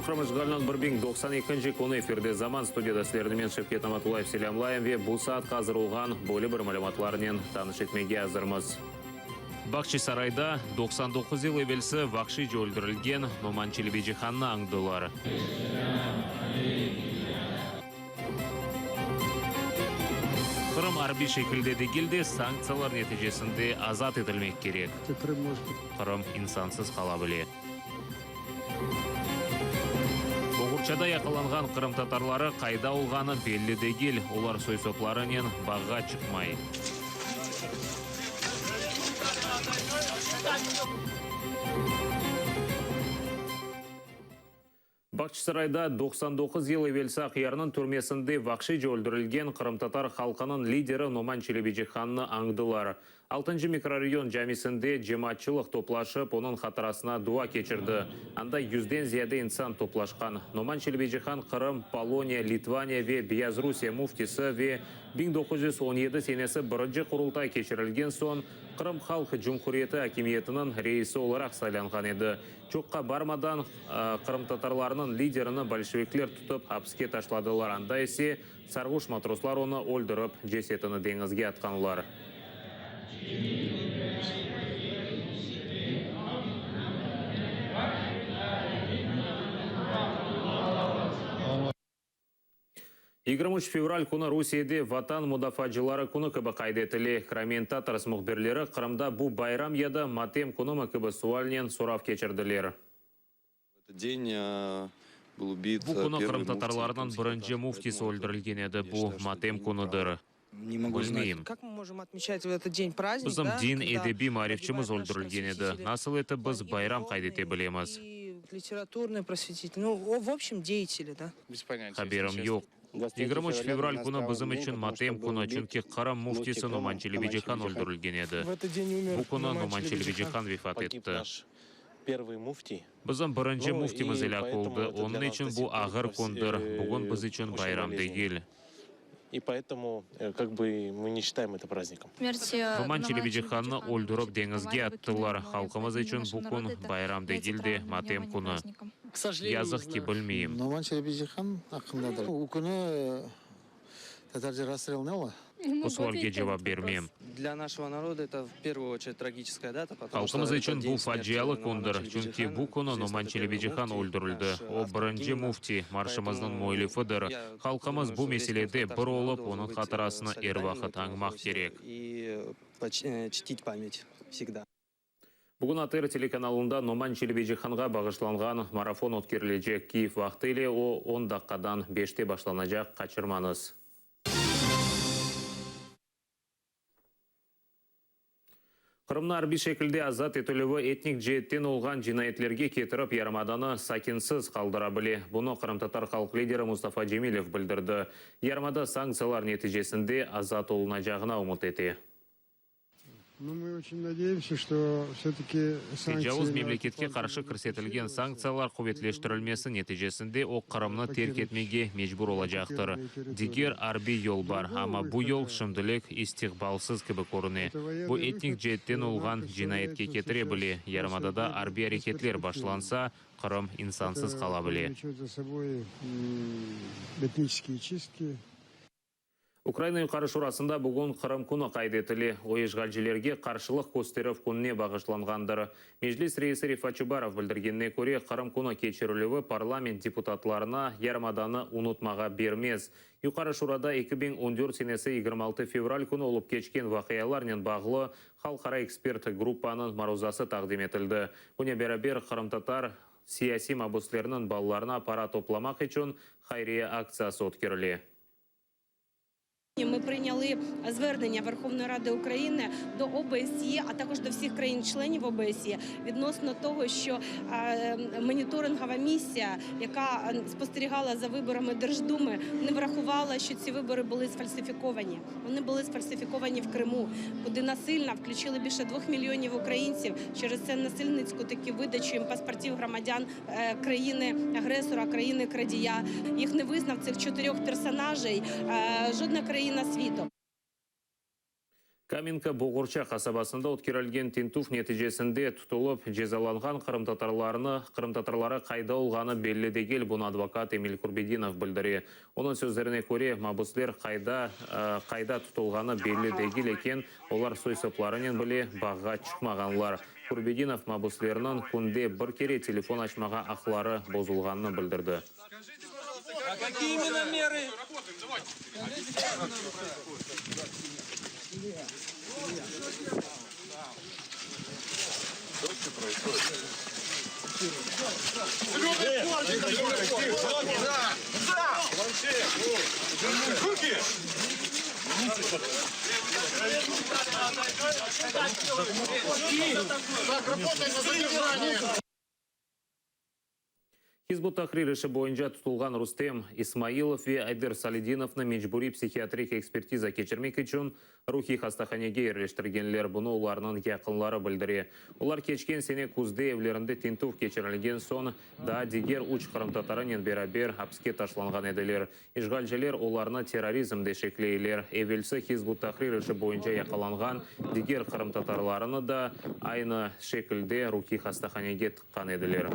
Кырым кырмыжгалынан 92-нче күні эфирде заман студияда сілердімен Шевкет Аматулаев селямлайым ве бұл саат қазір олған бөлі бір мәліматларынан таныш етмеге азырмыз. Бақчы сарайда 99 ел евелсі вақши жөлдірілген Номан Челебежиханны аңдылар. Кырым арби шекілде дегелде санкциялар нәтижесінде азат етілмек керек. Кырым инсансыз қала біле. Боғырчада яқыланған Кырым татарлары қайда олғаны белі дегел, олар сойсопларынан бағға шықмай. Бақчысарайда 99 ел евелса қиярның түрмесінде вақши жөлдірілген Кырым татар халқының лидері Номан Челебежиханны аңдылар. 6-й микрорайон жәмесінде жематчылық топлашып, оның қатарасына дуа кечірді. Анда 100-ден зияды инсан топлашқан. Номан Челебежихан Кырым, Полония, Литвания ве Биязрусия муфтисі ве 1917 сенесі бірінші құрылтай кечірілген сон Кырым халқы Жұмхуриеті акимиетінің рейсі оларақ сайланған еді. Жоққа бармадан Кырым татарларының лидеріні большевиклер тұтып хапске ташладылар. Анда есе сарғыш матрослар оны өлдіріп, жесетіні деңізге атқанылар. Игрымыш февраль күні Русияде ватан мудафаджылары күні кібі қайдетілі. Комментатор мұхберлері Қырымда бұл байрам еді матем күні кібі суалінен сұрав кечірділер. Бұл күні Қырым татарларынан бірінші муфтис өлдірілген еді. Бұл матем күнідір. Білмейм. Біздің дин эдеби марифчіміз өлдірілген еді. Насыл еті біз байрам қайдете білеміз. Литературный просветитель. Ну, в общем, деятели, да? Хаберім yok. 23 февраль күні бізім үшін матем күні, чүнкі Кырым муфтисі Номан Челебежихан өлдірілген еді. Бұл күні Номан Челебежихан вифат етті. Бізім бірінші муфтиміз елак олды. Оның үшін бұл ағыр күндір. Бүгін біз үшін байрам дегел. И поэтому мы не считаем это праздником. Номан Челебежиханны өлдіріп деңізге аттылар. Халқымыз үшін бұл күн байрам дегелде матем күні. Язық ки білмейм. Номан Челебежихан ақындадыр. Ол күні татар расстрелны ола? Осуалге жауап бермейм. Для нашего народа это в первую очередь трагическая дата. Халқымыз үшін бұл фаджиялы күндір. Чүнки бұл күні Номан Челебежихан өлдірілді. О бірінші муфти маршымыздың мойлифыдыр. Халқымыз бұл меселеде бір олып, оның қатарасына ер вақыт аңмақ керек. И чтить память всегда. Бүгін АТР телеканалында Номан Челебежиханға бағышланған марафон өткерілежек. Киев вақты еле о 10 даққадан 5-те башланажақ, қачырмаңыз. Кырымны арби шекілде азат етілігі этник жеттен олған жинайетлерге кетіріп, ярмаданы сакинсыз қалдыра біле. Бұны Кырым татар халық лидері Мустафа Джемилев білдірді. Ярмада санкциялар нәтижесінде азат олынажағына умут еті. Мы очень надеемся, что все-таки Тежауыз мемлекетке қаршы көрсетілген санкциялар қуветлештірілмесі нәтижесінде о Кырымны терк етмеге мejbur олажақтыр. Дигер арби yol бар, ама бұл yol шымдылық истиқбалсыз кібі көріне. Бұл этник жеттен олған жинайетке кетіре біле. Ярмадада арби әрекетлер башланса, Кырым инсансыз қала біле. Этнические чистки. Украина юқары шурасында бүгін Кырым күні қайдетілі. Ойышғалжелерге қаршылық көстеріп күніне бағышланғандыр. Межлис рейсі Рифат Чубаров білдіргенне көре Кырым күні кечірілігі парламент депутатларына ярмаданы ұнытмаға бермез. Юқары шурада 2014 сенесі 26 февраль күні олып кечкен вақияларнен бағылы халқара эксперт группаның марузасы тақдим етілді. Бұне бәрабер Кырым татар сияси мабуслерінің балаларына пара топламақ үшін хайрия акциясы өткерілі. Ми прийняли звернення Верховної Ради України до ОБСЄ, а також до всіх країн-членів ОБСЄ відносно того, що моніторингова місія, яка спостерігала за виборами Держдуми, не врахувала, що ці вибори були сфальсифіковані. Вони були сфальсифіковані в Криму, куди насильно включили більше 2 мільйонів українців через це насильницьку таку видачу їм паспортів громадян країни-агресора, країни-крадія. Їх не визнав цих 4 персонажей жодна країна світу. Каменка Боғырча қасабасында өткерілген тинтуф нәтижесінде тұтылып жазаланған қырымтатарлары қайда олғаны белгілі дегел бұны адвокат Эмиль Курбединов білдіре. Оның сөздеріне көре, мабуслер қайда тұтылғаны белгілі дегел екен, олар сойсыпларынан біле бағға шықмағанлар. Курбединов мабуслерінің күнде бір кере телефон ашмаға ақлары бозылғанын білдірді. А какие именно меры? Хизбут Тахрир іші бойынша тұтылған Рустем Исмаилов ве Айдер Салидиновны мечбури психиатрик экспертиза кечірмек үшін рухи хастаханеге ерлештіргенлер бұны оларының яқынлары білдіре. Олар кечкен сене күзде евлерінде тинтуф кечірілген сон да дигер уч қырымтатарынен берабер апске ташланған еділер. Ишғалжелер оларны терроризмде шеклейлер. Евелсі Хизбут Тахрир іші бойынша яқаланған дигер қырымтатарларыны да айны шекілде рухи хастаханеге тыққан еділер.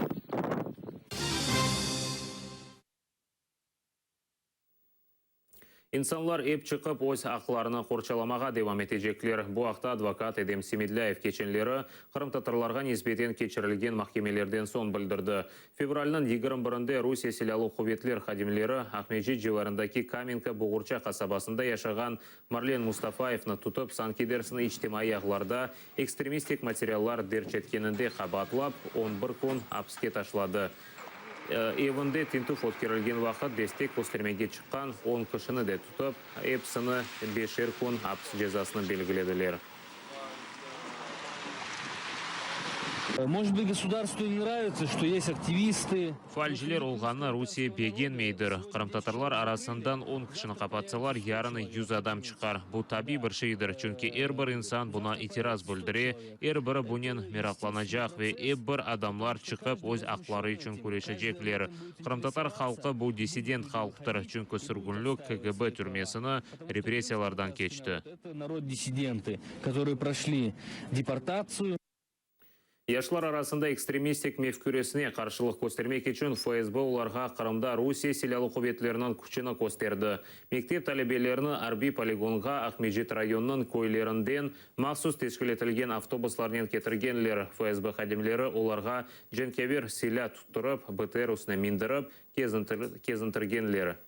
İnsanlar еп çıkıp өз ақларını қорчаламаға девам етежеклер. Бұл ақта адвокат Эдем Семидляев кеченлері қырымтатарларға несбетен кечірілген махкемелерден сон білдірді. Февральның 21-де Русия селялы құветлер қадимлері Ахмеджи живарындаки Каменка Боғырча қасабасында яшаған Марлен Мустафаевны тұтып санкедерсіні иштимai ағларда экстремистик материаллар дерчеткенінде қабатлап 11 күн апске ташлады. Евінде тинтуф өткерілген вақыт дестек көстермеге шыққан 10 кішіні де тұтып, епсіні 5 күн апс жазасını белгіледілер. Может быть, государству не нравится, что есть активисты. Фальжилер олғаны Русия беген мейдір. Қырымтатарлар арасындан 10 кішіні қапатсалар, ярыны 100 адам чықар. Бұл таби бір шейдір, чүнки бір инсан бұна итираз бүлдіре, бірі бұнен мерақланажақ ве бір адамлар чықып өз ақлары үшін көрешежеклер. Қырымтатар халқы бұл диссидент халықтыр, чүнкі сүргінлік КГБ түрмесіні репрессиялардан кечті. Это народ-диссиденты, которые прошли депортацию. Яшлар арасында экстремистик мефкүресіне қаршылық көстермек үшін ФСБ оларға Қырымда Русия селялы құбетлерінің күшіні көстерді. Мектеп талебелеріні Арби полигонға Ахмеджит районының көйлерінден мақсус тешкілетілген автобуслармен кетіргенлер. ФСБ қадимлері оларға женкевер селя тұттырып, БТР үстіне міндіріп, кезінтіргенлері.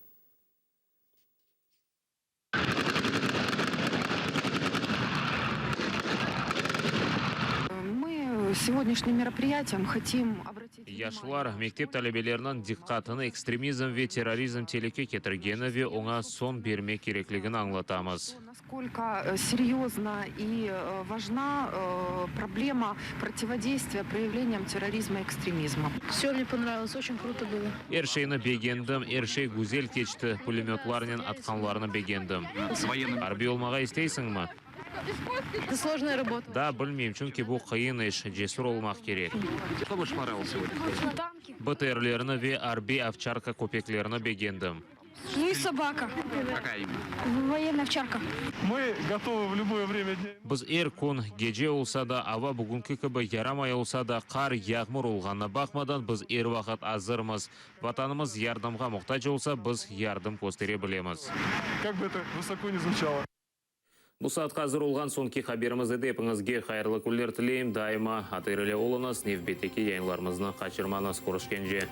Сегодняшним мероприятием хотим обратить Яшлар мектеп талебелерінің диққатыны экстремизм ве терроризм телеке кетіргені ве оңа сон берме кереклігін аңлатамыз. насколько серьезна и важна проблема противодействия проявлениям терроризма и экстремизма. Все мне понравилось, очень круто было. Ершейні бегендім, ершей гүзел кечті, пулеметларнен атқанларыны бегендім. Арби олмаға істейсің ма? Это сложная работа. Да, білмейм, чүнки бұл қиын еш, жесур олмақ керек. Что больше понравилось сегодня? БТРлеріні ве арби овчарка көпеклеріні бегендім. Ну и собака. Какая именно? Военная овчарка. Мы готовы в любое время дня. Біз күн геже олса да, ава бүгінгі кібі ярамай олса да, қар яғмыр олғанна бақмадан біз вақыт азырмыз. Ватанымыз ярдымға мұқтаж олса, біз ярдым көстере білеміз. Как бы это высоко не звучало. Бұл саат қазір олған сонки қаберімізді депіңізге қайырлы күлдер тілейм. Дайыма атырылы олыңыз, невбеттекі яйынларымызны қачырманыз көрішкенже.